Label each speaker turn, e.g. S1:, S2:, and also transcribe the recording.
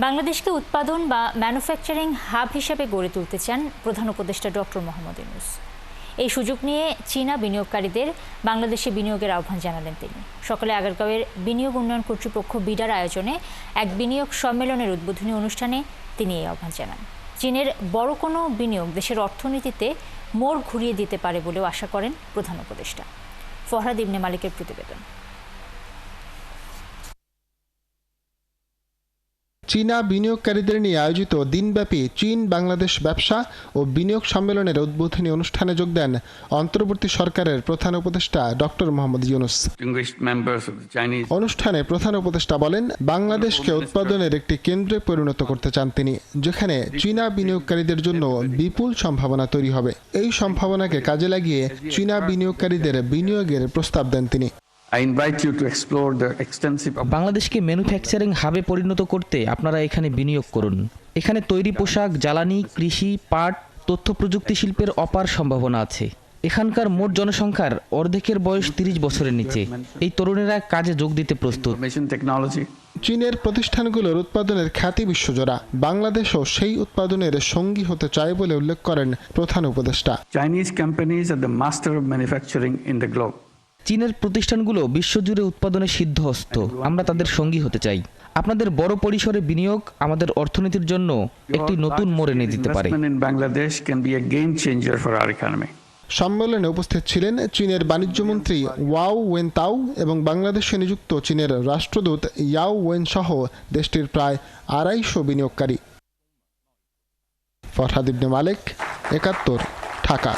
S1: বাংলাদেশকে উৎপাদন বা ম্যানুফ্যাকচারিং হাব হিসেবে গড়ে তুলতে চান প্রধান উপদেষ্টা ডক্টর মোহাম্মদ ইউনূস। এই সুযোগ নিয়ে চীনা বিনিয়োগকারীদের বাংলাদেশে বিনিয়োগের আহ্বান জানালেন তিনি। সকালে আগারগাঁওয়ের বিনিয়োগ উন্নয়ন কর্তৃপক্ষ বিডার আয়োজনে এক বিনিয়োগ সম্মেলনের উদ্বোধনী অনুষ্ঠানে তিনি এই আহ্বান জানান। চীনের বড় কোনো বিনিয়োগ দেশের অর্থনীতিতে মোড় ঘুরিয়ে দিতে পারে বলেও আশা করেন প্রধান উপদেষ্টা। ফরহাদ ইবনে মালিকের প্রতিবেদন।
S2: চীনা বিনিয়োগকারীদের নিয়ে আয়োজিত দিনব্যাপী চীন বাংলাদেশ ব্যবসা ও বিনিয়োগ সম্মেলনের উদ্বোধনী অনুষ্ঠানে যোগ দেন অন্তর্বর্তী সরকারের প্রধান উপদেষ্টা ডক্টর মোহাম্মদ ইউনূস। অনুষ্ঠানে প্রধান উপদেষ্টা বলেন, বাংলাদেশকে উৎপাদনের একটি কেন্দ্রে পরিণত করতে চান তিনি, যেখানে চীনা বিনিয়োগকারীদের জন্য বিপুল সম্ভাবনা তৈরি হবে। এই সম্ভাবনাকে কাজে লাগিয়ে চীনা বিনিয়োগকারীদের বিনিয়োগের প্রস্তাব দেন তিনি।
S3: বাংলাদেশকে ম্যানুফ্যাকচারিং হাবে পরিণত করতে আপনারা এখানে বিনিয়োগ করুন। এখানে তৈরি পোশাক, জ্বালানি, কৃষি, পাট, তথ্য প্রযুক্তি শিল্পের অপার সম্ভাবনা আছে। এখানকার মোট জনসংখ্যার অর্ধেকের বয়স 30 বছরের নিচে। এই তরুণেরা কাজে যোগ দিতে প্রস্তুত।
S2: চীনের প্রতিষ্ঠানগুলোর উৎপাদনের খ্যাতি বিশ্বজোড়া। বাংলাদেশও সেই উৎপাদনের সঙ্গী হতে চায় বলে উল্লেখ করেন প্রধান উপদেষ্টা।
S4: Chinese companies are the master of manufacturing in the globe.
S3: চীনের প্রতিষ্ঠানগুলো বিশ্বজুড়ে উৎপাদনে সিদ্ধহস্ত। আমরা তাদের সঙ্গী হতে চাই। আপনাদের বড় পরিসরে বিনিয়োগ আমাদের অর্থনীতির জন্য একটি নতুন মোড় এনে দিতে পারে।
S2: সম্মেলনে উপস্থিত ছিলেন চীনের বাণিজ্যমন্ত্রী ওয়াও ওয়েনতাও এবং বাংলাদেশে নিযুক্ত চীনের রাষ্ট্রদূত ইয়াও ওয়েন সহ দেশটির প্রায় 250 বিনিয়োগকারী। ফরহাদ ইবনে মালিক, 71, ঢাকা।